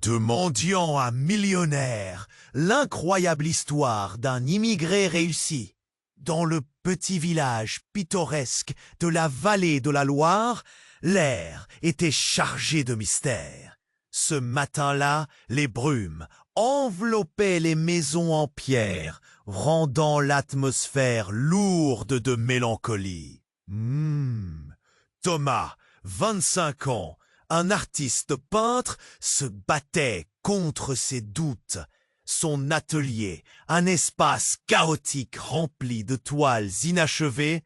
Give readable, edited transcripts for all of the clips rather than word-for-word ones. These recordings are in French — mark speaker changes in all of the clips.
Speaker 1: De mendiant à millionnaire, l'incroyable histoire d'un immigré réussi. Dans le petit village pittoresque de la vallée de la Loire, l'air était chargé de mystères. Ce matin-là, les brumes enveloppaient les maisons en pierre, rendant l'atmosphère lourde de mélancolie. Thomas, 25 ans, un artiste peintre, se battait contre ses doutes. Son atelier, un espace chaotique rempli de toiles inachevées,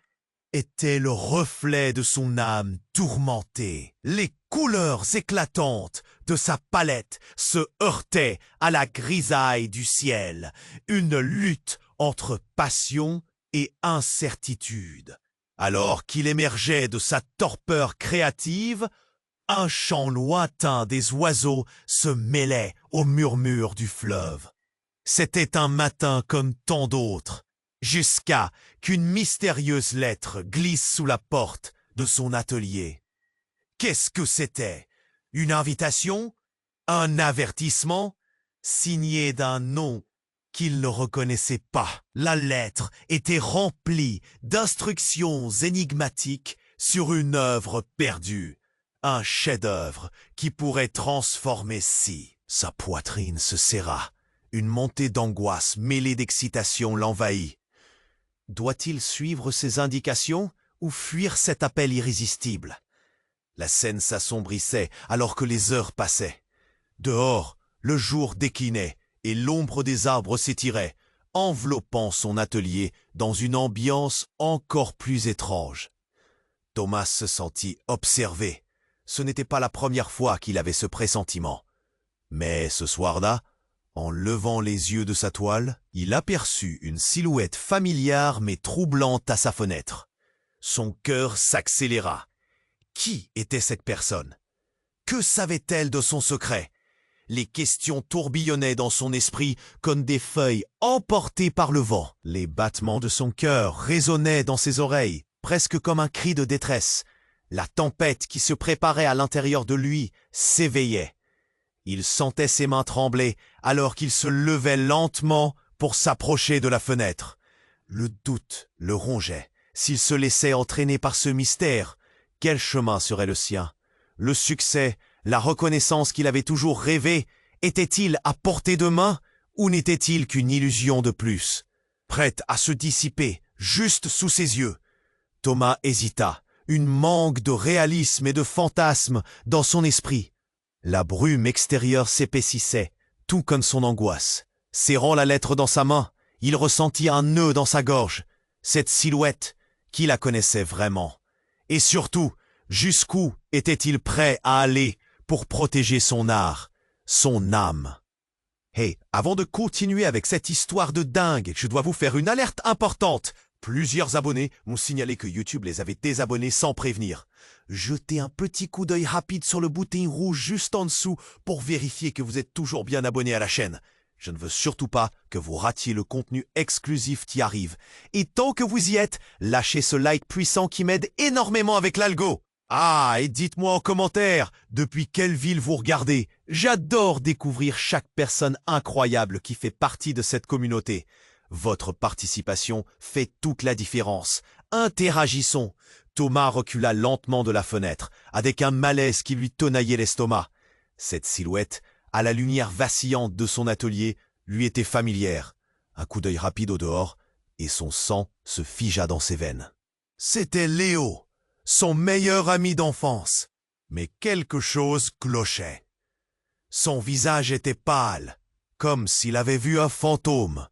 Speaker 1: était le reflet de son âme tourmentée. Les couleurs éclatantes de sa palette se heurtaient à la grisaille du ciel, une lutte entre passion et incertitude. Alors qu'il émergeait de sa torpeur créative, un chant lointain des oiseaux se mêlait au murmure du fleuve. C'était un matin comme tant d'autres, jusqu'à qu'une mystérieuse lettre glisse sous la porte de son atelier. Qu'est-ce que c'était? Une invitation? Un avertissement? Signé d'un nom qu'il ne reconnaissait pas. La lettre était remplie d'instructions énigmatiques sur une œuvre perdue. Un chef-d'œuvre qui pourrait transformer si. Sa poitrine se serra. Une montée d'angoisse mêlée d'excitation l'envahit. Doit-il suivre ses indications ou fuir cet appel irrésistible? La scène s'assombrissait alors que les heures passaient. Dehors, le jour déclinait et l'ombre des arbres s'étirait, enveloppant son atelier dans une ambiance encore plus étrange. Thomas se sentit observé. Ce n'était pas la première fois qu'il avait ce pressentiment. Mais ce soir-là, en levant les yeux de sa toile, il aperçut une silhouette familière mais troublante à sa fenêtre. Son cœur s'accéléra. Qui était cette personne? Que savait-elle de son secret? Les questions tourbillonnaient dans son esprit comme des feuilles emportées par le vent. Les battements de son cœur résonnaient dans ses oreilles, presque comme un cri de détresse. La tempête qui se préparait à l'intérieur de lui s'éveillait. Il sentait ses mains trembler alors qu'il se levait lentement pour s'approcher de la fenêtre. Le doute le rongeait. S'il se laissait entraîner par ce mystère, quel chemin serait le sien? Le succès, la reconnaissance qu'il avait toujours rêvé, était-il à portée de main ou n'était-il qu'une illusion de plus? Prête à se dissiper, juste sous ses yeux. Thomas hésita, une manque de réalisme et de fantasme dans son esprit. La brume extérieure s'épaississait, tout comme son angoisse. Serrant la lettre dans sa main, il ressentit un nœud dans sa gorge. Cette silhouette, qui la connaissait vraiment? Et surtout, jusqu'où était-il prêt à aller pour protéger son art, son âme? Hey, avant de continuer avec cette histoire de dingue, je dois vous faire une alerte importante. Plusieurs abonnés m'ont signalé que YouTube les avait désabonnés sans prévenir. Jetez un petit coup d'œil rapide sur le bouton rouge juste en dessous pour vérifier que vous êtes toujours bien abonné à la chaîne. Je ne veux surtout pas que vous ratiez le contenu exclusif qui arrive. Et tant que vous y êtes, lâchez ce like puissant qui m'aide énormément avec l'algo. Ah, et dites-moi en commentaire depuis quelle ville vous regardez. J'adore découvrir chaque personne incroyable qui fait partie de cette communauté. Votre participation fait toute la différence. Interagissons. Thomas recula lentement de la fenêtre, avec un malaise qui lui tenaillait l'estomac. Cette silhouette, à la lumière vacillante de son atelier, lui était familière. Un coup d'œil rapide au dehors, et son sang se figea dans ses veines. C'était Léo, son meilleur ami d'enfance. Mais quelque chose clochait. Son visage était pâle, comme s'il avait vu un fantôme.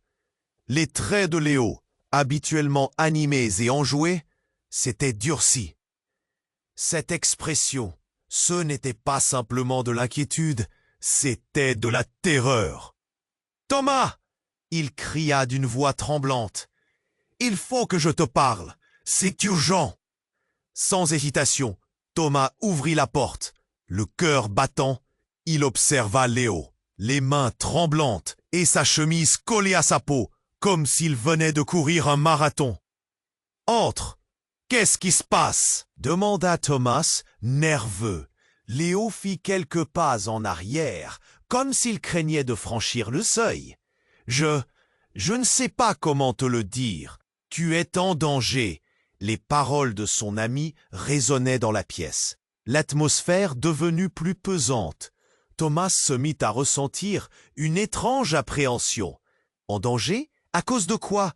Speaker 1: Les traits de Léo, habituellement animés et enjoués, s'étaient durcis. Cette expression, ce n'était pas simplement de l'inquiétude, c'était de la terreur. « Thomas !» il cria d'une voix tremblante. « Il faut que je te parle, c'est urgent !» Sans hésitation, Thomas ouvrit la porte. Le cœur battant, il observa Léo, les mains tremblantes et sa chemise collée à sa peau, comme s'il venait de courir un marathon. « Entre ! Qu'est-ce qui se passe ?» demanda Thomas, nerveux. Léo fit quelques pas en arrière, comme s'il craignait de franchir le seuil. Je ne sais pas comment te le dire. Tu es en danger. Les paroles de son ami résonnaient dans la pièce. L'atmosphère devenue plus pesante. Thomas se mit à ressentir une étrange appréhension. En danger? À cause de quoi?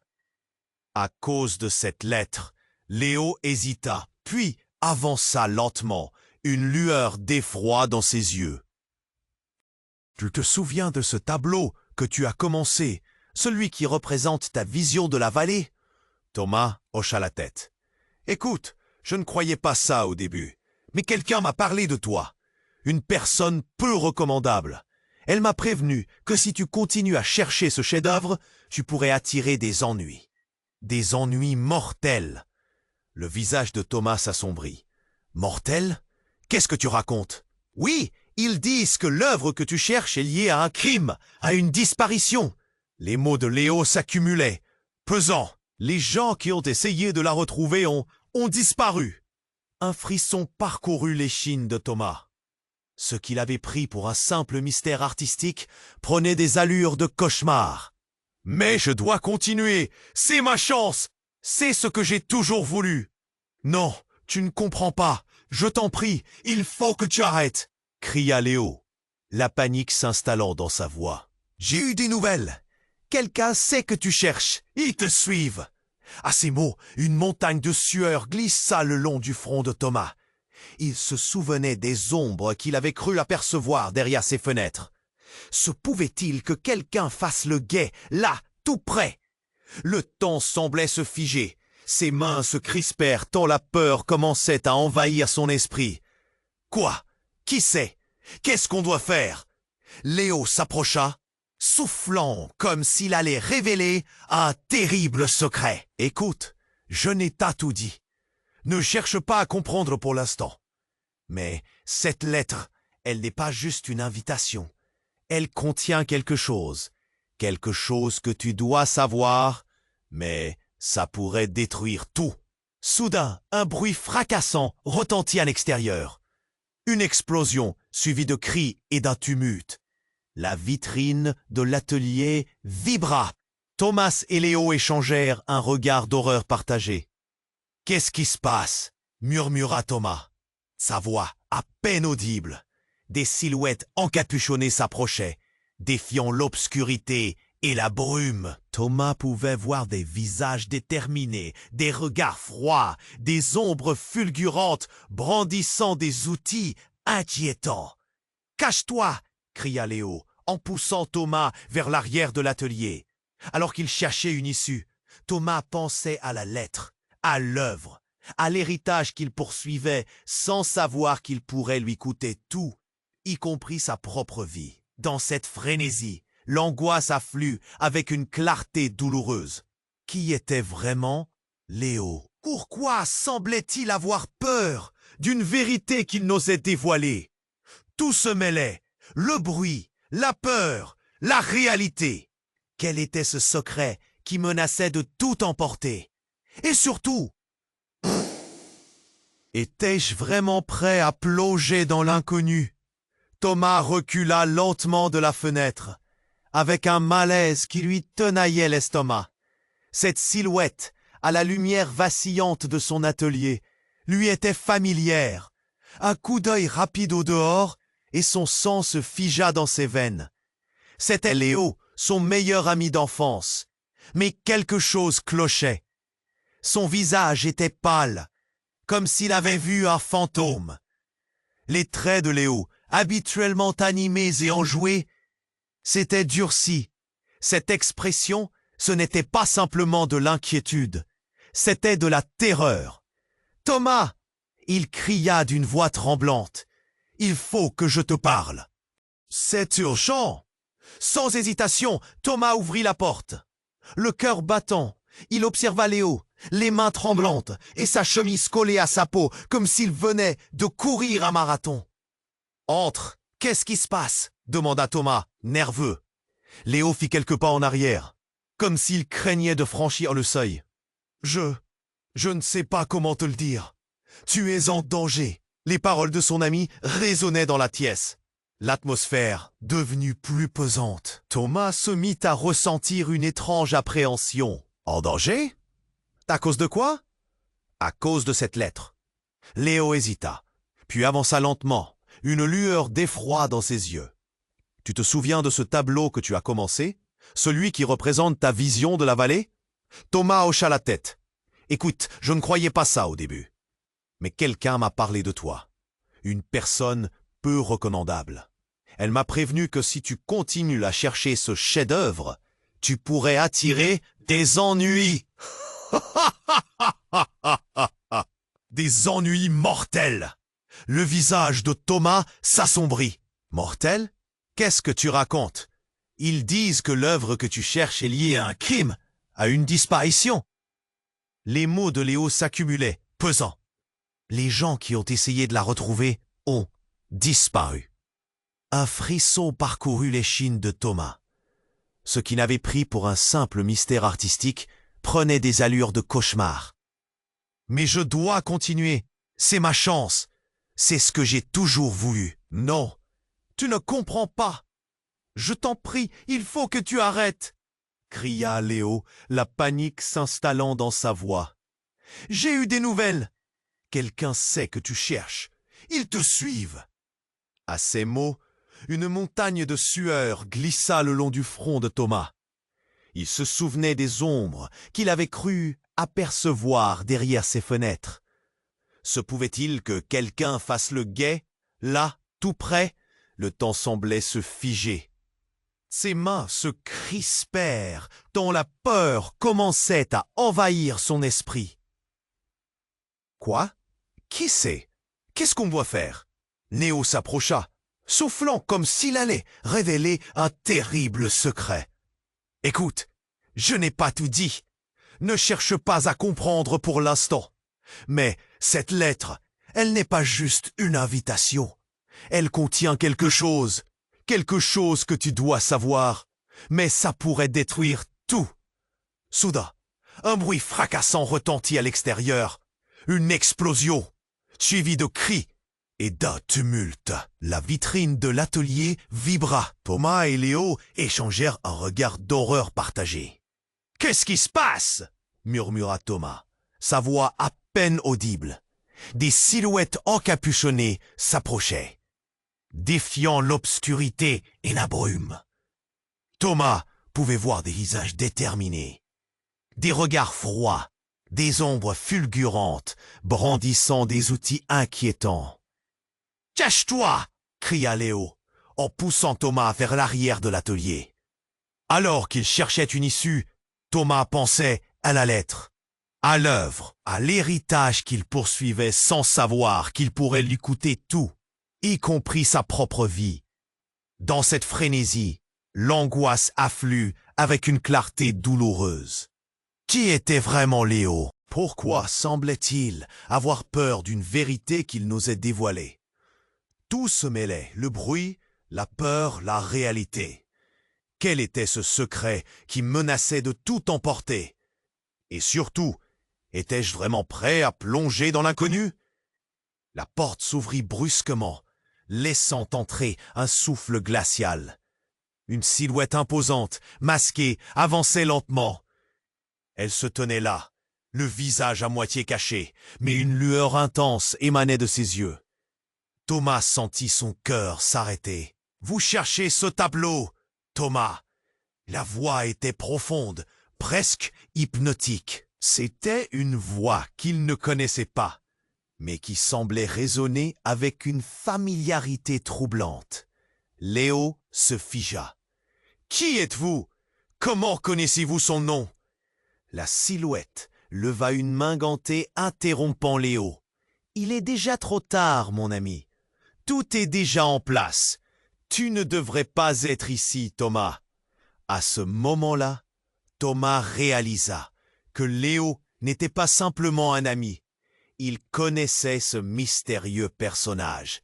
Speaker 1: À cause de cette lettre. Léo hésita, puis avança lentement, une lueur d'effroi dans ses yeux. Tu te souviens de ce tableau que tu as commencé, celui qui représente ta vision de la vallée? Thomas hocha la tête. Écoute, je ne croyais pas ça au début, mais quelqu'un m'a parlé de toi. Une personne peu recommandable. Elle m'a prévenu que si tu continues à chercher ce chef-d'œuvre, tu pourrais attirer des ennuis. Des ennuis mortels. Le visage de Thomas s'assombrit. Mortels? Qu'est-ce que tu racontes? Oui, ils disent que l'œuvre que tu cherches est liée à un crime, à une disparition. Les mots de Léo s'accumulaient, pesants. Les gens qui ont essayé de la retrouver ont disparu. Un frisson parcourut l'échine de Thomas. Ce qu'il avait pris pour un simple mystère artistique prenait des allures de cauchemar. Mais je dois continuer, c'est ma chance, c'est ce que j'ai toujours voulu. Non, tu ne comprends pas, je t'en prie, il faut que tu arrêtes, cria Léo, la panique s'installant dans sa voix. J'ai eu des nouvelles. Quelqu'un sait que tu cherches, ils te suivent. À ces mots, une montagne de sueur glissa le long du front de Thomas. Il se souvenait des ombres qu'il avait cru apercevoir derrière ses fenêtres. Se pouvait-il que quelqu'un fasse le guet, là, tout près? Le temps semblait se figer. Ses mains se crispèrent tant la peur commençait à envahir son esprit. Quoi? Qui sait? Qu'est-ce qu'on doit faire? Léo s'approcha, soufflant comme s'il allait révéler un terrible secret. Écoute, je n'ai pas tout dit. Ne cherche pas à comprendre pour l'instant. Mais cette lettre, elle n'est pas juste une invitation. Elle contient quelque chose que tu dois savoir, mais ça pourrait détruire tout. Soudain, un bruit fracassant retentit à l'extérieur. Une explosion suivie de cris et d'un tumulte. La vitrine de l'atelier vibra. Thomas et Léo échangèrent un regard d'horreur partagé. « Qu'est-ce qui se passe ?» murmura Thomas. Sa voix à peine audible. Des silhouettes encapuchonnées s'approchaient, défiant l'obscurité et la brume. Thomas pouvait voir des visages déterminés, des regards froids, des ombres fulgurantes brandissant des outils inquiétants. « Cache-toi !» cria Léo, en poussant Thomas vers l'arrière de l'atelier. Alors qu'il cherchait une issue, Thomas pensait à la lettre, à l'œuvre, à l'héritage qu'il poursuivait sans savoir qu'il pourrait lui coûter tout, y compris sa propre vie. Dans cette frénésie, l'angoisse afflue avec une clarté douloureuse. Qui était vraiment Léo? Pourquoi semblait-il avoir peur d'une vérité qu'il n'osait dévoiler? Tout se mêlait, le bruit, la peur, la réalité. Quel était ce secret qui menaçait de tout emporter? Et surtout, étais-je vraiment prêt à plonger dans l'inconnu? Thomas recula lentement de la fenêtre, avec un malaise qui lui tenaillait l'estomac. Cette silhouette, à la lumière vacillante de son atelier, lui était familière. Un coup d'œil rapide au dehors, et son sang se figea dans ses veines. C'était Léo, son meilleur ami d'enfance. Mais quelque chose clochait. Son visage était pâle, comme s'il avait vu un fantôme. Les traits de Léo, habituellement animés et enjoués, s'étaient durcis. Cette expression, ce n'était pas simplement de l'inquiétude, c'était de la terreur. « Thomas !» il cria d'une voix tremblante. « Il faut que je te parle. »« C'est urgent !» Sans hésitation, Thomas ouvrit la porte. Le cœur battant, il observa Léo, les mains tremblantes et sa chemise collée à sa peau comme s'il venait de courir un marathon. « Entre, qu'est-ce qui se passe ?» demanda Thomas, nerveux. Léo fit quelques pas en arrière, comme s'il craignait de franchir le seuil. « Je ne sais pas comment te le dire. Tu es en danger. » Les paroles de son ami résonnaient dans la pièce. L'atmosphère devenue plus pesante. Thomas se mit à ressentir une étrange appréhension. En danger? À cause de quoi? À cause de cette lettre. Léo hésita, puis avança lentement, une lueur d'effroi dans ses yeux. Tu te souviens de ce tableau que tu as commencé? Celui qui représente ta vision de la vallée? Thomas hocha la tête. Écoute, je ne croyais pas ça au début. Mais quelqu'un m'a parlé de toi. Une personne peu recommandable. Elle m'a prévenu que si tu continues à chercher ce chef-d'œuvre, tu pourrais attirer des ennuis. Des ennuis mortels. Le visage de Thomas s'assombrit. Mortel? Qu'est-ce que tu racontes? Ils disent que l'œuvre que tu cherches est liée à un crime, à une disparition. Les mots de Léo s'accumulaient, pesants. Les gens qui ont essayé de la retrouver ont disparu. Un frisson parcourut l'échine de Thomas. Ce qui n'avait pris pour un simple mystère artistique prenait des allures de cauchemar. Mais je dois continuer. C'est ma chance. C'est ce que j'ai toujours voulu. Non, tu ne comprends pas. Je t'en prie, il faut que tu arrêtes, cria Léo, la panique s'installant dans sa voix. J'ai eu des nouvelles. Quelqu'un sait que tu cherches. Ils te suivent. À ces mots, une montagne de sueur glissa le long du front de Thomas. Il se souvenait des ombres qu'il avait cru apercevoir derrière ses fenêtres. Se pouvait-il que quelqu'un fasse le guet, là, tout près? Le temps semblait se figer. Ses mains se crispèrent, tant la peur commençait à envahir son esprit. Quoi? Qui c'est? Qu'est-ce qu'on doit faire? Néo s'approcha, soufflant comme s'il allait révéler un terrible secret. Écoute, je n'ai pas tout dit. Ne cherche pas à comprendre pour l'instant. Mais cette lettre, elle n'est pas juste une invitation. Elle contient quelque chose que tu dois savoir. Mais ça pourrait détruire tout. Soudain, un bruit fracassant retentit à l'extérieur. Une explosion, suivie de cris et d'un tumulte. La vitrine de l'atelier vibra. Thomas et Léo échangèrent un regard d'horreur partagé. « Qu'est-ce qui se passe ?» murmura Thomas, sa voix à peine audible. Des silhouettes encapuchonnées s'approchaient, défiant l'obscurité et la brume. Thomas pouvait voir des visages déterminés, des regards froids, des ombres fulgurantes brandissant des outils inquiétants. « Cache-toi !» cria Léo, en poussant Thomas vers l'arrière de l'atelier. Alors qu'il cherchait une issue, Thomas pensait à la lettre, à l'œuvre, à l'héritage qu'il poursuivait sans savoir qu'il pourrait lui coûter tout, y compris sa propre vie. Dans cette frénésie, l'angoisse afflue avec une clarté douloureuse. Qui était vraiment Léo? Pourquoi semblait-il avoir peur d'une vérité qu'il n'osait dévoiler? Tout se mêlait, le bruit, la peur, la réalité. Quel était ce secret qui menaçait de tout emporter? Et surtout, étais-je vraiment prêt à plonger dans l'inconnu? La porte s'ouvrit brusquement, laissant entrer un souffle glacial. Une silhouette imposante, masquée, avançait lentement. Elle se tenait là, le visage à moitié caché, mais une lueur intense émanait de ses yeux. Thomas sentit son cœur s'arrêter. « Vous cherchez ce tableau, Thomas !» La voix était profonde, presque hypnotique. C'était une voix qu'il ne connaissait pas, mais qui semblait résonner avec une familiarité troublante. Léo se figea. « Qui êtes-vous? Comment connaissez-vous son nom ?» La silhouette leva une main gantée interrompant Léo. « Il est déjà trop tard, mon ami. Tout est déjà en place. Tu ne devrais pas être ici, Thomas. » À ce moment-là, Thomas réalisa que Léo n'était pas simplement un ami. Il connaissait ce mystérieux personnage.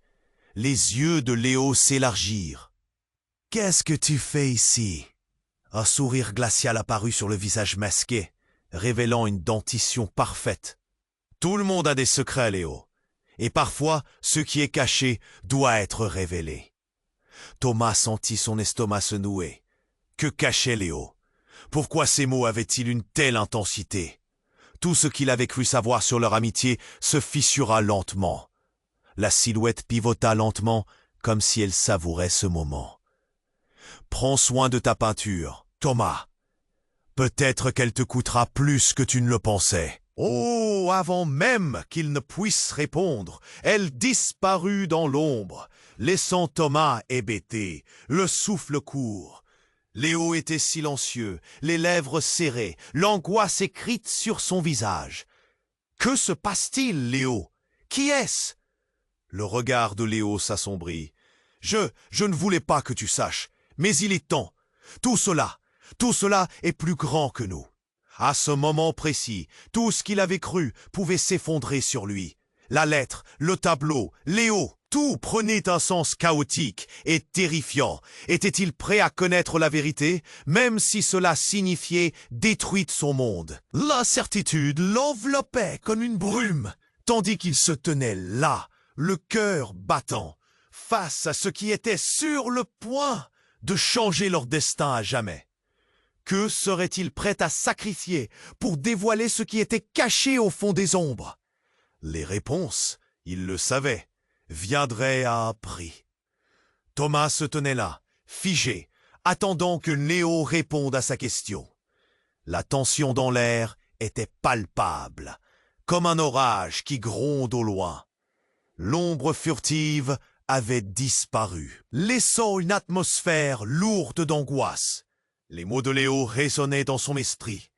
Speaker 1: Les yeux de Léo s'élargirent. « Qu'est-ce que tu fais ici ?» Un sourire glacial apparut sur le visage masqué, révélant une dentition parfaite. « Tout le monde a des secrets, Léo. Et parfois, ce qui est caché doit être révélé. Thomas sentit son estomac se nouer. Que cachait Léo? Pourquoi ces mots avaient-ils une telle intensité? Tout ce qu'il avait cru savoir sur leur amitié se fissura lentement. La silhouette pivota lentement, comme si elle savourait ce moment. « Prends soin de ta peinture, Thomas. Peut-être qu'elle te coûtera plus que tu ne le pensais. » Oh, avant même qu'il ne puisse répondre, elle disparut dans l'ombre, laissant Thomas hébété, le souffle court. Léo était silencieux, les lèvres serrées, l'angoisse écrite sur son visage. « Que se passe-t-il, Léo? Qui est-ce » Le regard de Léo s'assombrit. « Je ne voulais pas que tu saches, mais il est temps. Tout cela est plus grand que nous. » À ce moment précis, tout ce qu'il avait cru pouvait s'effondrer sur lui. La lettre, le tableau, Léo, tout prenait un sens chaotique et terrifiant. Était-il prêt à connaître la vérité, même si cela signifiait détruire son monde? L'incertitude l'enveloppait comme une brume, tandis qu'il se tenait là, le cœur battant, face à ce qui était sur le point de changer leur destin à jamais. Que serait-il prêt à sacrifier pour dévoiler ce qui était caché au fond des ombres? Les réponses, il le savait, viendraient à un prix. Thomas se tenait là, figé, attendant que Léo réponde à sa question. La tension dans l'air était palpable, comme un orage qui gronde au loin. L'ombre furtive avait disparu, laissant une atmosphère lourde d'angoisse. Les mots de Léo résonnaient dans son esprit,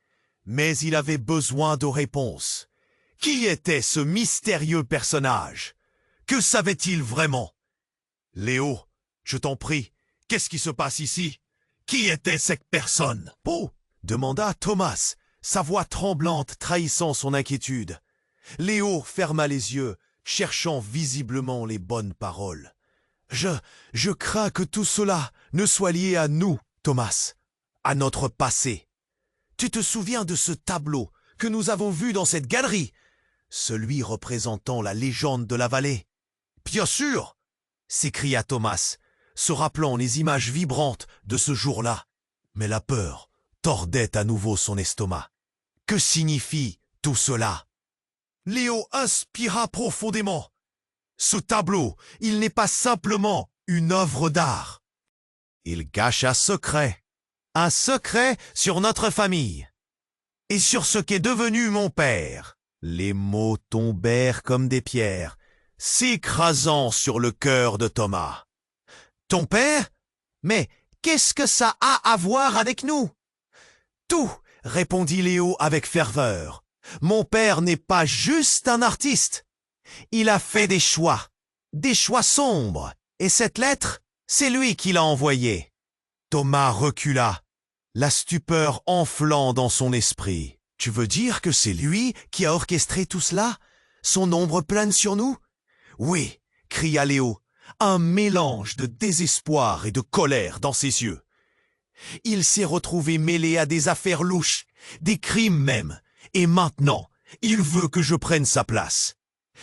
Speaker 1: mais il avait besoin de réponses. Qui était ce mystérieux personnage? Que savait-il vraiment? Léo, je t'en prie, qu'est-ce qui se passe ici? Qui était cette personne? Oh, demanda Thomas, sa voix tremblante trahissant son inquiétude. Léo ferma les yeux, cherchant visiblement les bonnes paroles. Je crains que tout cela ne soit lié à nous, Thomas. À notre passé. Tu te souviens de ce tableau que nous avons vu dans cette galerie, celui représentant la légende de la vallée? Bien sûr, s'écria Thomas, se rappelant les images vibrantes de ce jour-là. Mais la peur tordait à nouveau son estomac. Que signifie tout cela? Léo inspira profondément. Ce tableau, il n'est pas simplement une œuvre d'art. Il cache un secret sur notre famille et sur ce qu'est devenu mon père. Les mots tombèrent comme des pierres, s'écrasant sur le cœur de Thomas. Ton père? Mais qu'est-ce que ça a à voir avec nous? Tout, répondit Léo avec ferveur. Mon père n'est pas juste un artiste. Il a fait des choix sombres, et cette lettre, c'est lui qui l'a envoyée. Thomas recula, la stupeur enflant dans son esprit. Tu veux dire que c'est lui qui a orchestré tout cela? Son ombre plane sur nous? Oui, cria Léo, un mélange de désespoir et de colère dans ses yeux. Il s'est retrouvé mêlé à des affaires louches, des crimes même, et maintenant, il veut que je prenne sa place.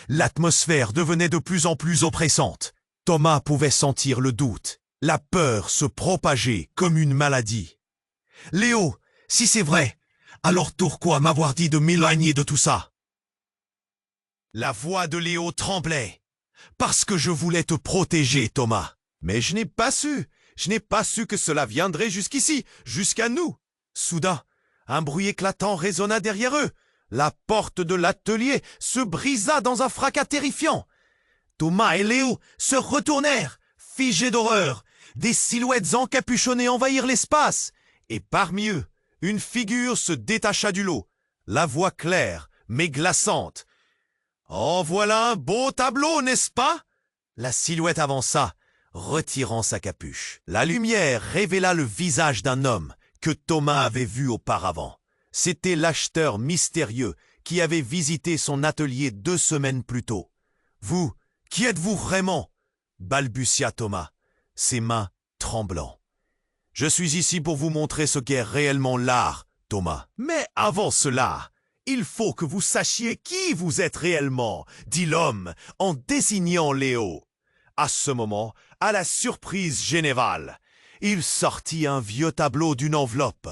Speaker 1: L'atmosphère devenait de plus en plus oppressante. Thomas pouvait sentir le doute, la peur se propager comme une maladie. Léo, si c'est vrai, alors pourquoi m'avoir dit de m'éloigner de tout ça? La voix de Léo tremblait. Parce que je voulais te protéger, Thomas. Mais je n'ai pas su que cela viendrait jusqu'ici, jusqu'à nous. Soudain, un bruit éclatant résonna derrière eux. La porte de l'atelier se brisa dans un fracas terrifiant. Thomas et Léo se retournèrent, figés d'horreur. Des silhouettes encapuchonnées envahirent l'espace. Et parmi eux, une figure se détacha du lot, la voix claire, mais glaçante. « Oh, voilà un beau tableau, n'est-ce pas ?» La silhouette avança, retirant sa capuche. La lumière révéla le visage d'un homme que Thomas avait vu auparavant. C'était l'acheteur mystérieux qui avait visité son atelier 2 semaines plus tôt. « Vous, qui êtes-vous vraiment ?» balbutia Thomas, ses mains tremblant. « Je suis ici pour vous montrer ce qu'est réellement l'art, Thomas. Mais avant cela, il faut que vous sachiez qui vous êtes réellement, dit l'homme en désignant Léo. À ce moment, à la surprise générale, il sortit un vieux tableau d'une enveloppe.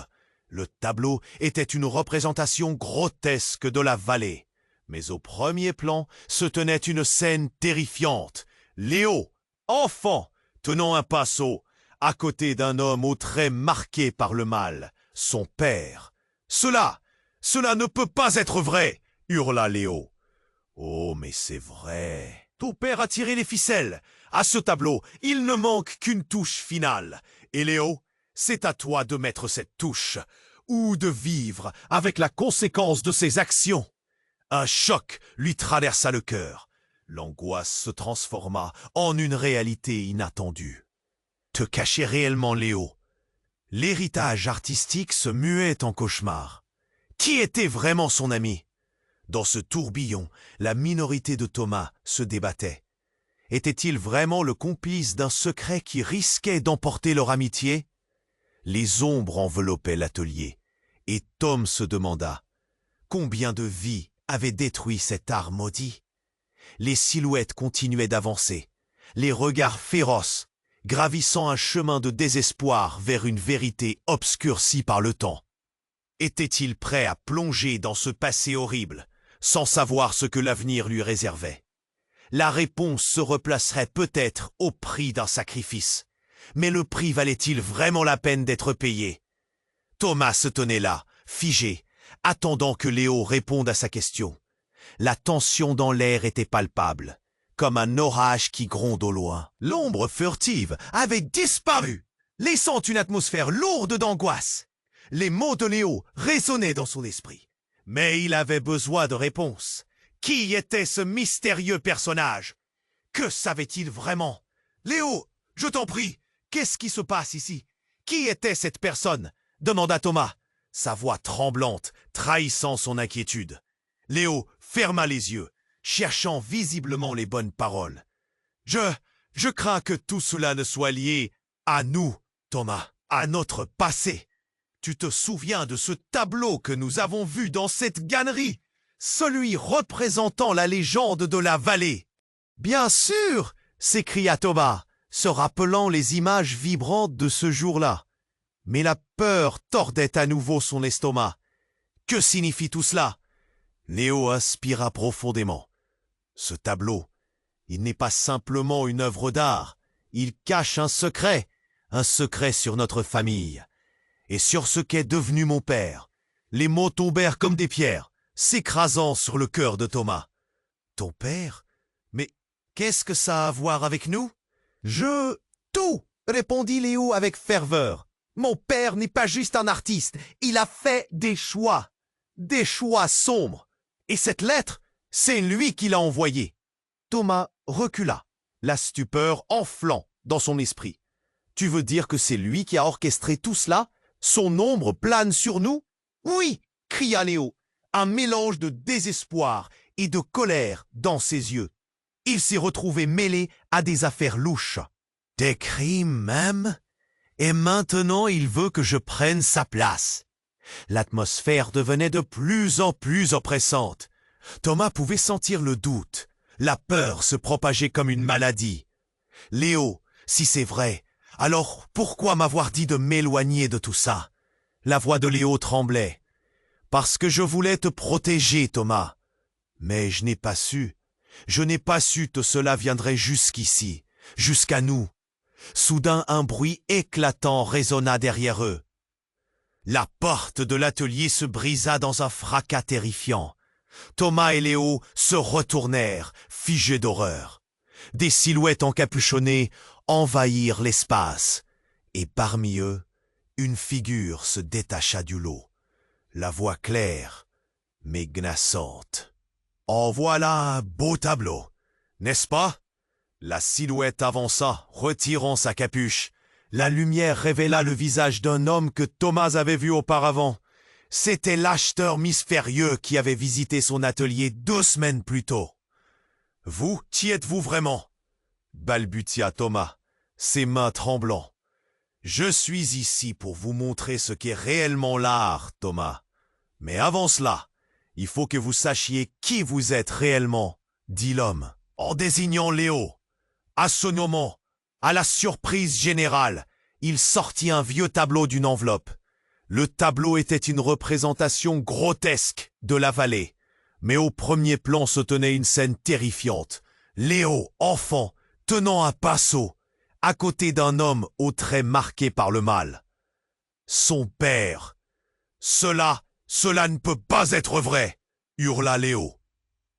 Speaker 1: Le tableau était une représentation grotesque de la vallée. Mais au premier plan se tenait une scène terrifiante. Léo, enfant, tenant un pinceau, à côté d'un homme aux traits marqués par le mal, son père. « Cela ne peut pas être vrai !» hurla Léo. « Oh, mais c'est vrai. Ton père a tiré les ficelles. À ce tableau, il ne manque qu'une touche finale. Et Léo, c'est à toi de mettre cette touche, ou de vivre avec la conséquence de ses actions. » Un choc lui traversa le cœur. L'angoisse se transforma en une réalité inattendue. Te cachait réellement Léo. L'héritage artistique se muait en cauchemar. Qui était vraiment son ami? Dans ce tourbillon, la minorité de Thomas se débattait. Était-il vraiment le complice d'un secret qui risquait d'emporter leur amitié? Les ombres enveloppaient l'atelier, et Tom se demanda combien de vies avait détruit cet art maudit. Les silhouettes continuaient d'avancer, les regards féroces, gravissant un chemin de désespoir vers une vérité obscurcie par le temps. Était-il prêt à plonger dans ce passé horrible, sans savoir ce que l'avenir lui réservait? La réponse se replacerait peut-être au prix d'un sacrifice. Mais le prix valait-il vraiment la peine d'être payé? Thomas se tenait là, figé, attendant que Léo réponde à sa question. La tension dans l'air était palpable, comme un orage qui gronde au loin. L'ombre furtive avait disparu, laissant une atmosphère lourde d'angoisse. Les mots de Léo résonnaient dans son esprit. Mais il avait besoin de réponses. Qui était ce mystérieux personnage? Que savait-il vraiment? Léo, je t'en prie, qu'est-ce qui se passe ici? Qui était cette personne? Demanda Thomas, sa voix tremblante, trahissant son inquiétude. Léo ferma les yeux, cherchant visiblement les bonnes paroles. Je crains que tout cela ne soit lié à nous, Thomas, à notre passé. Tu te souviens de ce tableau que nous avons vu dans cette galerie? Celui représentant la légende de la vallée. Bien sûr, s'écria Thomas, se rappelant les images vibrantes de ce jour-là. Mais la peur tordait à nouveau son estomac. Que signifie tout cela? Léo inspira profondément. Ce tableau, il n'est pas simplement une œuvre d'art. Il cache un secret sur notre famille. Et sur ce qu'est devenu mon père. Les mots tombèrent comme des pierres, s'écrasant sur le cœur de Thomas. Ton père? Mais qu'est-ce que ça a à voir avec nous? Tout, répondit Léo avec ferveur. Mon père n'est pas juste un artiste, il a fait des choix sombres. Et cette lettre, c'est lui qui l'a envoyée. Thomas recula, la stupeur enflant dans son esprit. Tu veux dire que c'est lui qui a orchestré tout cela? Son ombre plane sur nous? Oui, cria Léo, un mélange de désespoir et de colère dans ses yeux. Il s'est retrouvé mêlé à des affaires louches. Des crimes même? Et maintenant il veut que je prenne sa place. L'atmosphère devenait de plus en plus oppressante. Thomas pouvait sentir le doute. La peur se propageait comme une maladie. Léo, si c'est vrai, alors pourquoi m'avoir dit de m'éloigner de tout ça? La voix de Léo tremblait. Parce que je voulais te protéger, Thomas. Mais je n'ai pas su que cela viendrait jusqu'ici, jusqu'à nous. Soudain, un bruit éclatant résonna derrière eux. La porte de l'atelier se brisa dans un fracas terrifiant. Thomas et Léo se retournèrent, figés d'horreur. Des silhouettes encapuchonnées envahirent l'espace, et parmi eux, une figure se détacha du lot, la voix claire, mais glaçante. « En voilà un beau tableau, n'est-ce pas ?» La silhouette avança, retirant sa capuche. La lumière révéla le visage d'un homme que Thomas avait vu auparavant. C'était l'acheteur mystérieux qui avait visité son atelier 2 semaines plus tôt. « Vous, qui êtes-vous vraiment ?» balbutia Thomas, ses mains tremblant. « Je suis ici pour vous montrer ce qu'est réellement l'art, Thomas. Mais avant cela, il faut que vous sachiez qui vous êtes réellement, dit l'homme, en désignant Léo. À ce moment, à la surprise générale, il sortit un vieux tableau d'une enveloppe. Le tableau était une représentation grotesque de la vallée, mais au premier plan se tenait une scène terrifiante. Léo, enfant, tenant un pinceau, à côté d'un homme aux traits marqués par le mal. Son père. Cela ne peut pas être vrai, hurla Léo.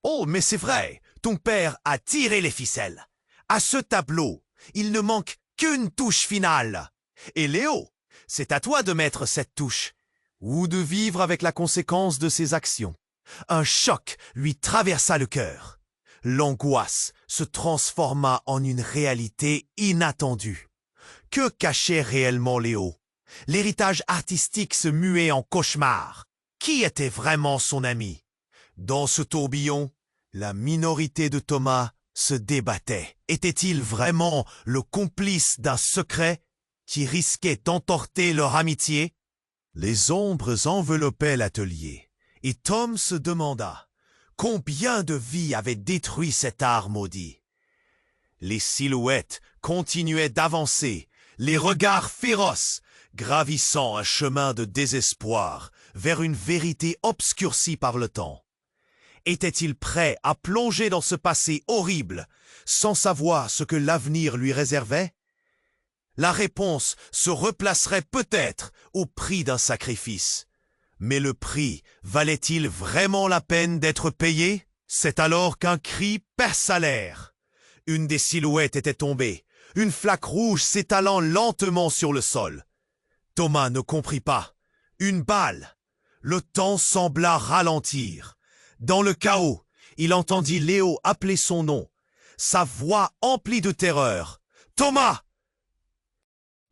Speaker 1: Oh, mais c'est vrai, ton père a tiré les ficelles. À ce tableau, il ne manque qu'une touche finale. Et Léo, c'est à toi de mettre cette touche, ou de vivre avec la conséquence de ses actions. Un choc lui traversa le cœur. L'angoisse se transforma en une réalité inattendue. Que cachait réellement Léo? L'héritage artistique se muait en cauchemar. Qui était vraiment son ami? Dans ce tourbillon, la minorité de Thomas se débattait. Était-il vraiment le complice d'un secret qui risquait d'emporter leur amitié? Les ombres enveloppaient l'atelier, et Tom se demanda combien de vies avaient détruit cet art maudit. Les silhouettes continuaient d'avancer, les regards féroces, gravissant un chemin de désespoir vers une vérité obscurcie par le temps. Était-il prêt à plonger dans ce passé horrible, sans savoir ce que l'avenir lui réservait? La réponse se replacerait peut-être au prix d'un sacrifice. Mais le prix valait-il vraiment la peine d'être payé? C'est alors qu'un cri perça l'air. Une des silhouettes était tombée, une flaque rouge s'étalant lentement sur le sol. Thomas ne comprit pas. Une balle. Le temps sembla ralentir. Dans le chaos, il entendit Léo appeler son nom. Sa voix emplie de terreur. « Thomas !»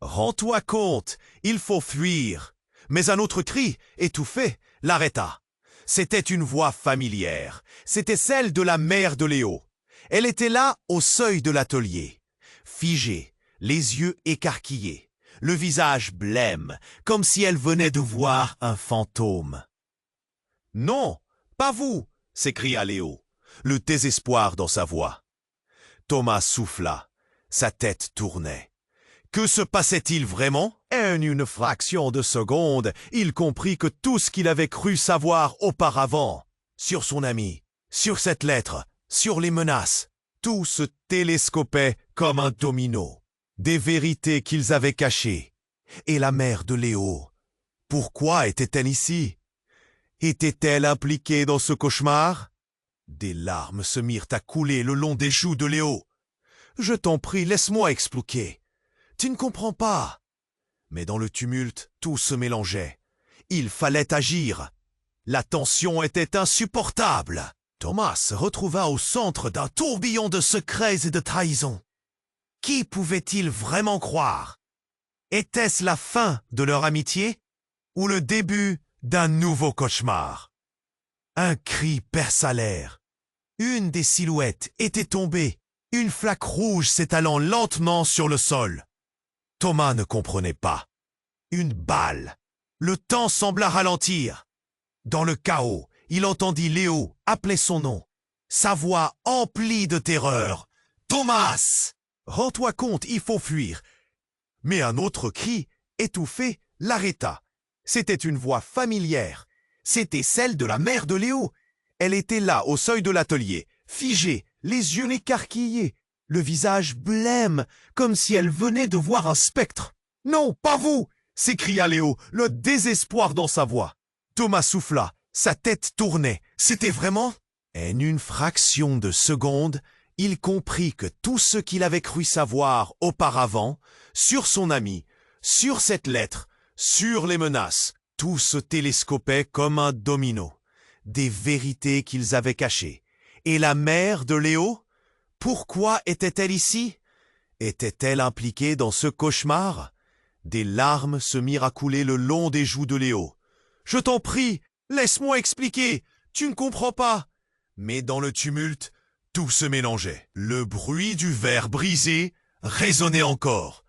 Speaker 1: « Rends-toi compte, il faut fuir !» Mais un autre cri, étouffé, l'arrêta. C'était une voix familière. C'était celle de la mère de Léo. Elle était là, au seuil de l'atelier, figée, les yeux écarquillés, le visage blême, comme si elle venait de voir un fantôme. « Non, pas vous !» s'écria Léo, le désespoir dans sa voix. Thomas souffla, sa tête tournait. Que se passait-il vraiment? En une fraction de seconde, il comprit que tout ce qu'il avait cru savoir auparavant, sur son ami, sur cette lettre, sur les menaces, tout se télescopait comme un domino. Des vérités qu'ils avaient cachées. Et la mère de Léo, pourquoi était-elle ici? Était-elle impliquée dans ce cauchemar? Des larmes se mirent à couler le long des joues de Léo. « Je t'en prie, laisse-moi expliquer. Tu ne comprends pas. » Mais dans le tumulte, tout se mélangeait. Il fallait agir. La tension était insupportable. Thomas se retrouva au centre d'un tourbillon de secrets et de trahisons. Qui pouvait-il vraiment croire? Était-ce la fin de leur amitié ou le début d'un nouveau cauchemar? Un cri perça l'air. Une des silhouettes était tombée, une flaque rouge s'étalant lentement sur le sol. Thomas ne comprenait pas. Une balle. Le temps sembla ralentir. Dans le chaos, il entendit Léo appeler son nom. Sa voix emplie de terreur. « Thomas! Rends-toi compte, il faut fuir !» Mais un autre cri, étouffé, l'arrêta. C'était une voix familière. C'était celle de la mère de Léo. Elle était là, au seuil de l'atelier, figée, les yeux écarquillés, le visage blême, comme si elle venait de voir un spectre. « Non, pas vous !» s'écria Léo, le désespoir dans sa voix. Thomas souffla, sa tête tournait. C'était vraiment? En une fraction de seconde, il comprit que tout ce qu'il avait cru savoir auparavant, sur son ami, sur cette lettre, sur les menaces, tout se télescopait comme un domino. Des vérités qu'ils avaient cachées. Et la mère de Léo? Pourquoi était-elle ici? Était-elle impliquée dans ce cauchemar? Des larmes se mirent à couler le long des joues de Léo. « Je t'en prie, laisse-moi expliquer, tu ne comprends pas !» Mais dans le tumulte, tout se mélangeait. Le bruit du verre brisé résonnait encore.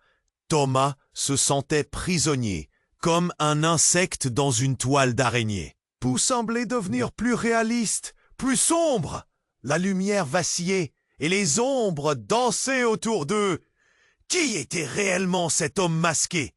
Speaker 1: Thomas se sentait prisonnier, comme un insecte dans une toile d'araignée. Tout semblait devenir plus réaliste, plus sombre. La lumière vacillait, et les ombres dansaient autour d'eux. Qui était réellement cet homme masqué?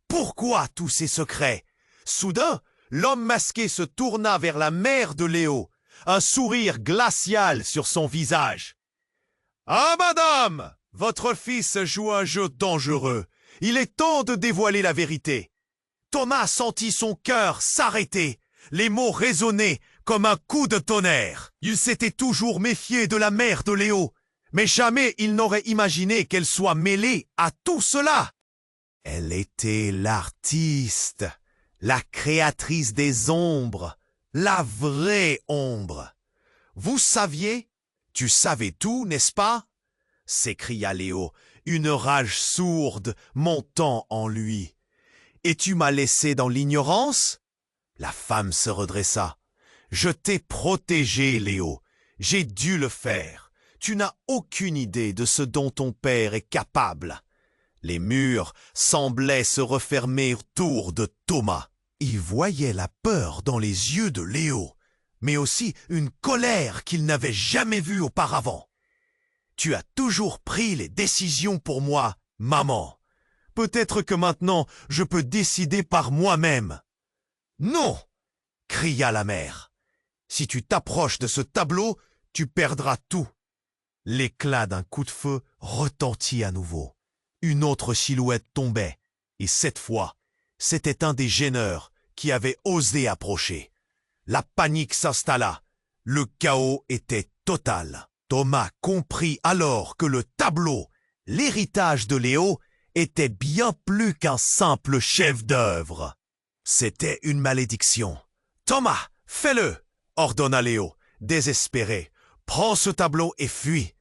Speaker 1: Pourquoi tous ces secrets? Soudain, l'homme masqué se tourna vers la mère de Léo, un sourire glacial sur son visage. « Ah, madame, votre fils joue un jeu dangereux. Il est temps de dévoiler la vérité. » Thomas sentit son cœur s'arrêter, les mots résonnaient comme un coup de tonnerre. Il s'était toujours méfié de la mère de Léo, mais jamais il n'aurait imaginé qu'elle soit mêlée à tout cela. Elle était l'artiste, la créatrice des ombres, la vraie ombre. « Vous saviez? Tu savais tout, n'est-ce pas ?» s'écria Léo, une rage sourde montant en lui. « Et tu m'as laissé dans l'ignorance ?» La femme se redressa. « Je t'ai protégé, Léo. J'ai dû le faire. Tu n'as aucune idée de ce dont ton père est capable. » Les murs semblaient se refermer autour de Thomas. Il voyait la peur dans les yeux de Léo, mais aussi une colère qu'il n'avait jamais vue auparavant. « Tu as toujours pris les décisions pour moi, maman. Peut-être que maintenant je peux décider par moi-même. »« Non !» cria la mère. « Si tu t'approches de ce tableau, tu perdras tout. » L'éclat d'un coup de feu retentit à nouveau. Une autre silhouette tombait, et cette fois, c'était un des gêneurs qui avait osé approcher. La panique s'installa. Le chaos était total. Thomas comprit alors que le tableau, l'héritage de Léo, était bien plus qu'un simple chef-d'œuvre. C'était une malédiction. « Thomas, fais-le !» ordonna Léo, désespéré. « Prends ce tableau et fuis !»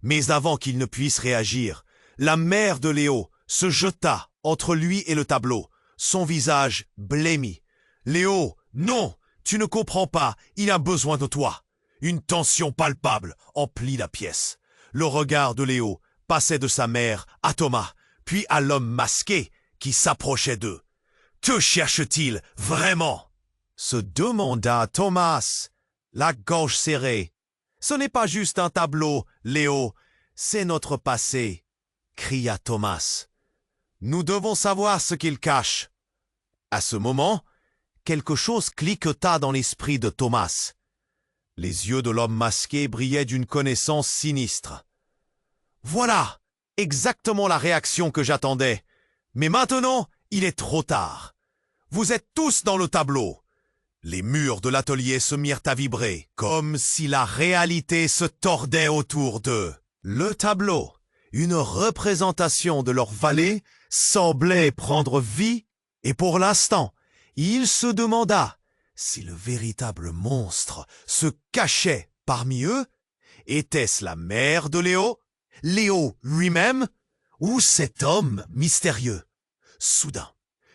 Speaker 1: Mais avant qu'il ne puisse réagir, la mère de Léo se jeta entre lui et le tableau, son visage blêmi. « Léo, non, tu ne comprends pas, il a besoin de toi. » Une tension palpable emplit la pièce. Le regard de Léo passait de sa mère à Thomas, puis à l'homme masqué qui s'approchait d'eux. « Que cherche-t-il vraiment ?» se demanda Thomas, la gorge serrée. « Ce n'est pas juste un tableau, Léo, c'est notre passé, » cria Thomas. « Nous devons savoir ce qu'il cache. » À ce moment, quelque chose cliqueta dans l'esprit de Thomas. Les yeux de l'homme masqué brillaient d'une connaissance sinistre. « Voilà, exactement la réaction que j'attendais. Mais maintenant, il est trop tard. Vous êtes tous dans le tableau. » Les murs de l'atelier se mirent à vibrer, comme si la réalité se tordait autour d'eux. Le tableau, une représentation de leur vallée, semblait prendre vie, et pour l'instant, il se demanda si le véritable monstre se cachait parmi eux. Était-ce la mère de Léo, Léo lui-même, ou cet homme mystérieux? Soudain,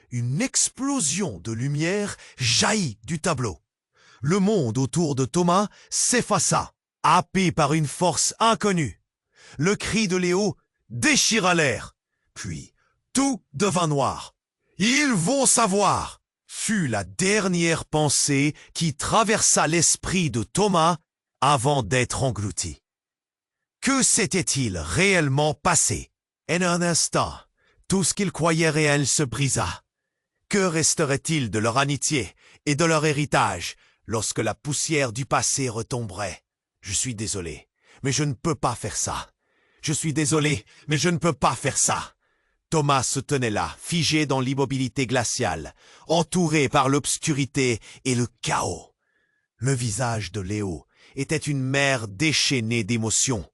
Speaker 1: une explosion de lumière jaillit du tableau. Le monde autour de Thomas s'effaça, happé par une force inconnue. Le cri de Léo déchira l'air, puis tout devint noir. « Ils vont savoir !» fut la dernière pensée qui traversa l'esprit de Thomas avant d'être englouti. Que s'était-il réellement passé? En un instant, tout ce qu'il croyait réel se brisa. Que resterait-il de leur amitié et de leur héritage lorsque la poussière du passé retomberait? Je suis désolé, mais je ne peux pas faire ça. Je suis désolé, mais je ne peux pas faire ça. Thomas se tenait là, figé dans l'immobilité glaciale, entouré par l'obscurité et le chaos. Le visage de Léo était une mer déchaînée d'émotions.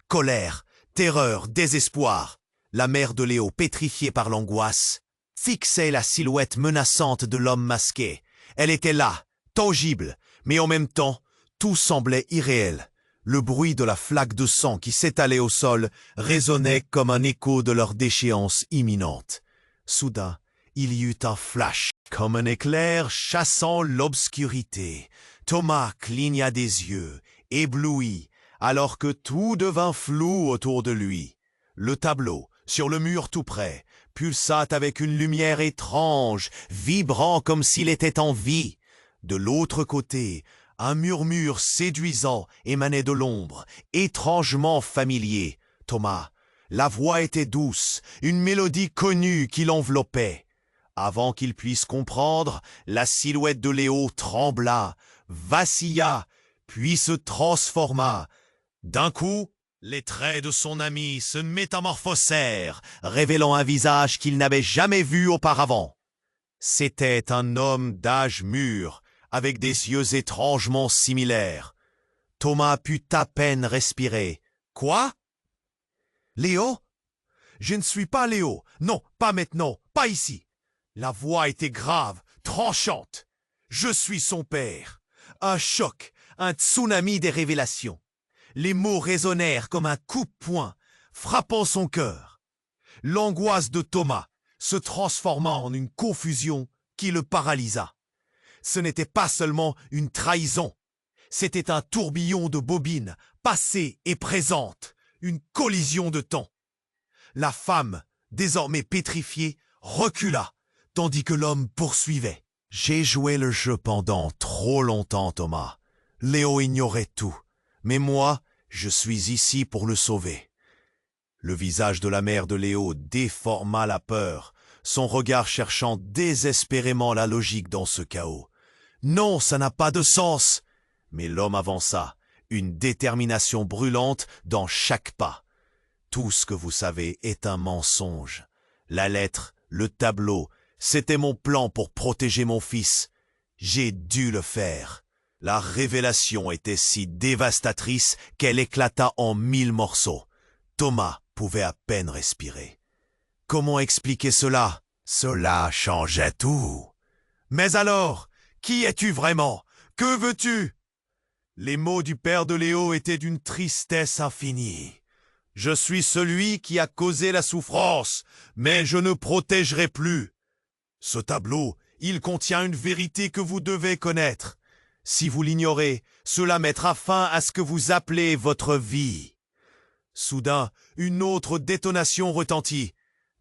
Speaker 1: Colère, terreur, désespoir. La mère de Léo, pétrifiée par l'angoisse, fixait la silhouette menaçante de l'homme masqué. Elle était là, tangible, mais en même temps, tout semblait irréel. Le bruit de la flaque de sang qui s'étalait au sol résonnait comme un écho de leur déchéance imminente. Soudain, il y eut un flash, comme un éclair chassant l'obscurité. Thomas cligna des yeux, ébloui, alors que tout devint flou autour de lui. Le tableau, sur le mur tout près, pulsa avec une lumière étrange, vibrant comme s'il était en vie. De l'autre côté, Un murmure séduisant émanait de l'ombre, étrangement familier. Thomas, la voix était douce, une mélodie connue qui l'enveloppait. Avant qu'il puisse comprendre, la silhouette de Léo trembla, vacilla, puis se transforma. D'un coup, les traits de son ami se métamorphosèrent, révélant un visage qu'il n'avait jamais vu auparavant. C'était un homme d'âge mûr, avec des yeux étrangement similaires. Thomas put à peine respirer. « Quoi? Léo? Je ne suis pas Léo. Non, pas maintenant, pas ici. » La voix était grave, tranchante. « Je suis son père. » Un choc, un tsunami des révélations. Les mots résonnèrent comme un coup de poing, frappant son cœur. L'angoisse de Thomas se transforma en une confusion qui le paralysa. Ce n'était pas seulement une trahison, c'était un tourbillon de bobines, passées et présentes, une collision de temps. La femme, désormais pétrifiée, recula, tandis que l'homme poursuivait. « J'ai joué le jeu pendant trop longtemps, Thomas. Léo ignorait tout, mais moi, je suis ici pour le sauver. » Le visage de la mère de Léo déforma la peur, son regard cherchant désespérément la logique dans ce chaos. « Non, ça n'a pas de sens !» Mais l'homme avança, une détermination brûlante dans chaque pas. « Tout ce que vous savez est un mensonge. La lettre, le tableau, c'était mon plan pour protéger mon fils. J'ai dû le faire. » La révélation était si dévastatrice qu'elle éclata en 1000 morceaux. Thomas pouvait à peine respirer. Comment expliquer cela? Cela changeait tout. « Mais alors, qui es-tu vraiment? Que veux-tu » Les mots du père de Léo étaient d'une tristesse infinie. « Je suis celui qui a causé la souffrance, mais je ne protégerai plus. Ce tableau, il contient une vérité que vous devez connaître. Si vous l'ignorez, cela mettra fin à ce que vous appelez votre vie. » Soudain, une autre détonation retentit.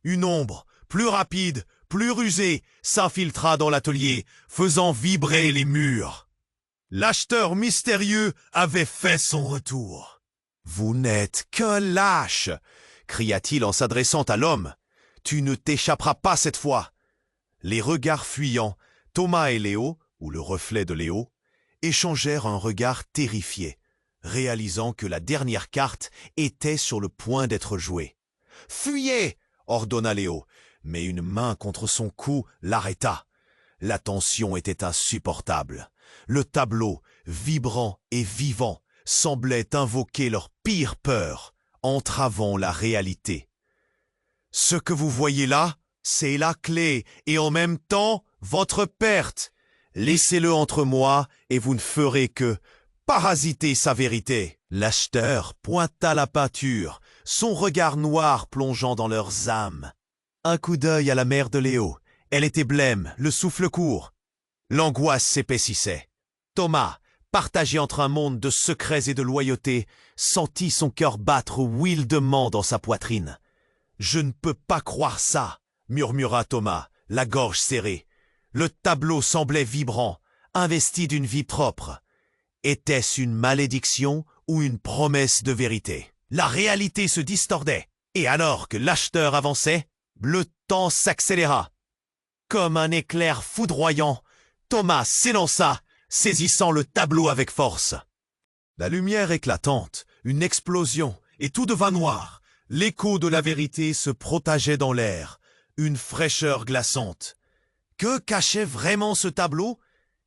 Speaker 1: Une ombre, plus rapide, plus rusée, s'infiltra dans l'atelier, faisant vibrer les murs. L'acheteur mystérieux avait fait son retour. « Vous n'êtes qu'un lâche !» cria-t-il en s'adressant à l'homme. « Tu ne t'échapperas pas cette fois !» Les regards fuyants, Thomas et Léo, ou le reflet de Léo, échangèrent un regard terrifié, réalisant que la dernière carte était sur le point d'être jouée. « Fuyez !» ordonna Léo, mais une main contre son cou l'arrêta. La tension était insupportable. Le tableau, vibrant et vivant, semblait invoquer leur pire peur, entravant la réalité. « Ce que vous voyez là, c'est la clé et en même temps votre perte. Laissez-le entre moi et vous ne ferez que parasiter sa vérité. » L'acheteur pointa la peinture, son regard noir plongeant dans leurs âmes. Un coup d'œil à la mère de Léo. Elle était blême, le souffle court. L'angoisse s'épaississait. Thomas, partagé entre un monde de secrets et de loyauté, sentit son cœur battre wildement dans sa poitrine. « Je ne peux pas croire ça !» murmura Thomas, la gorge serrée. Le tableau semblait vibrant, investi d'une vie propre. Était-ce une malédiction ou une promesse de vérité? La réalité se distordait, et alors que l'acheteur avançait, le temps s'accéléra. Comme un éclair foudroyant, Thomas s'élança, saisissant le tableau avec force. La lumière éclatante, une explosion, et tout devint noir. L'écho de la vérité se propageait dans l'air, une fraîcheur glaçante. Que cachait vraiment ce tableau?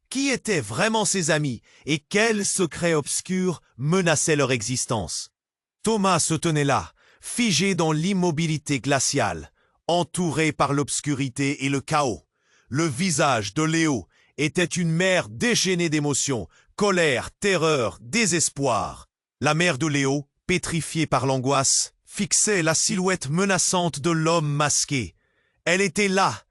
Speaker 1: Qui étaient vraiment ses amis et quels secrets obscurs menaçaient leur existence? Thomas se tenait là, figé dans l'immobilité glaciale, entouré par l'obscurité et le chaos. Le visage de Léo était une mer déchaînée d'émotions, colère, terreur, désespoir. La mère de Léo, pétrifiée par l'angoisse, fixait la silhouette menaçante de l'homme masqué. Elle était là,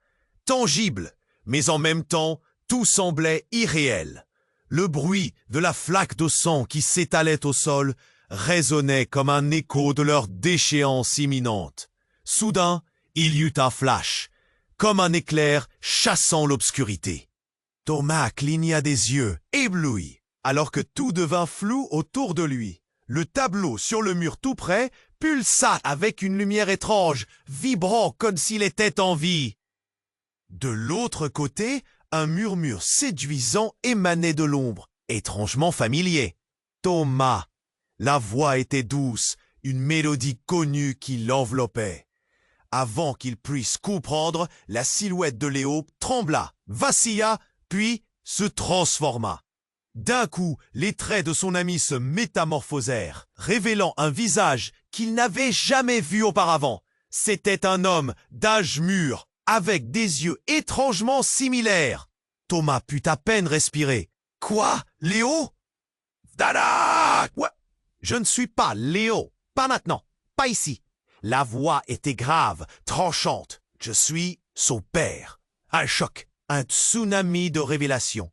Speaker 1: tangible, mais en même temps, tout semblait irréel. Le bruit de la flaque de sang qui s'étalait au sol résonnait comme un écho de leur déchéance imminente. Soudain, il y eut un flash, comme un éclair chassant l'obscurité. Thomas cligna des yeux, ébloui. Alors que tout devint flou autour de lui, le tableau sur le mur tout près pulsa avec une lumière étrange, vibrant comme s'il était en vie. De l'autre côté, un murmure séduisant émanait de l'ombre, étrangement familier. Thomas. La voix était douce, une mélodie connue qui l'enveloppait. Avant qu'il puisse comprendre, la silhouette de Léo trembla, vacilla, puis se transforma. D'un coup, les traits de son ami se métamorphosèrent, révélant un visage qu'il n'avait jamais vu auparavant. C'était un homme d'âge mûr, avec des yeux étrangement similaires. Thomas put à peine respirer. « Quoi, Léo ?»« Dada !»« Ouais. Je ne suis pas Léo. Pas maintenant. Pas ici. » La voix était grave, tranchante. « Je suis son père. » Un choc, un tsunami de révélation.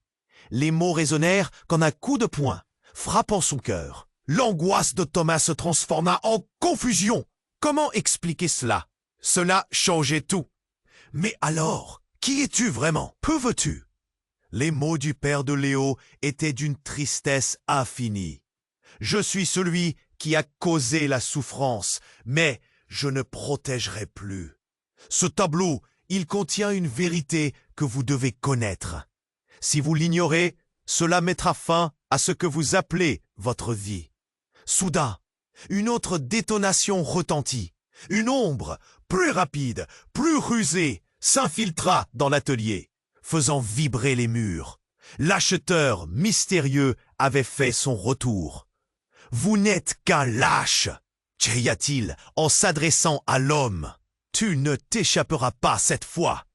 Speaker 1: Les mots résonnèrent comme un coup de poing, frappant son cœur. L'angoisse de Thomas se transforma en confusion. Comment expliquer cela? Cela changeait tout. Mais alors, qui es-tu vraiment? Que veux-tu? Les mots du père de Léo étaient d'une tristesse infinie. Je suis celui qui a causé la souffrance, mais je ne protégerai plus. Ce tableau, il contient une vérité que vous devez connaître. Si vous l'ignorez, cela mettra fin à ce que vous appelez votre vie. Soudain, une autre détonation retentit. Une ombre, plus rapide, plus rusée, s'infiltra dans l'atelier, faisant vibrer les murs. L'acheteur mystérieux avait fait son retour. « Vous n'êtes qu'un lâche !» cria-t-il en s'adressant à l'homme. « Tu ne t'échapperas pas cette fois !»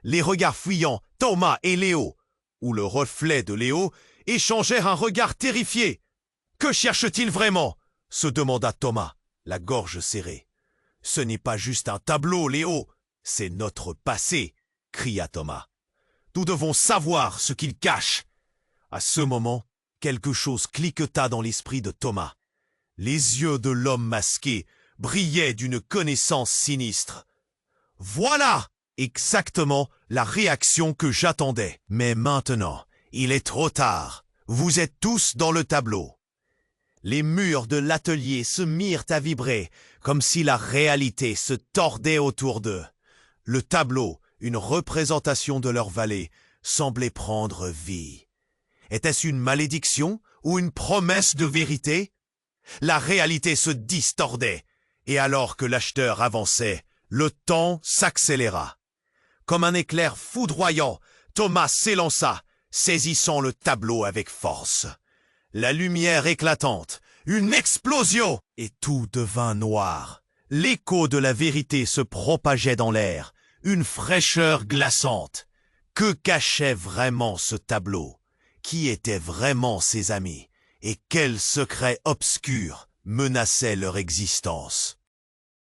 Speaker 1: Les regards fuyants, Thomas et Léo, ou le reflet de Léo, échangèrent un regard terrifié. « Que cherche-t-il vraiment ?» se demanda Thomas, la gorge serrée. « Ce n'est pas juste un tableau, Léo, c'est notre passé !» cria Thomas. « Nous devons savoir ce qu'il cache !» À ce moment, quelque chose cliqueta dans l'esprit de Thomas. Les yeux de l'homme masqué brillaient d'une connaissance sinistre. « Voilà !» exactement la réaction que j'attendais. Mais maintenant, il est trop tard. Vous êtes tous dans le tableau. Les murs de l'atelier se mirent à vibrer, comme si la réalité se tordait autour d'eux. Le tableau, une représentation de leur vallée, semblait prendre vie. Était-ce une malédiction ou une promesse de vérité? La réalité se distordait, et alors que l'acheteur avançait, le temps s'accéléra. Comme un éclair foudroyant, Thomas s'élança, saisissant le tableau avec force. La lumière éclatante, une explosion, et tout devint noir. L'écho de la vérité se propageait dans l'air, une fraîcheur glaçante. Que cachait vraiment ce tableau? Qui étaient vraiment ses amis? Et quel secret obscur menaçait leur existence?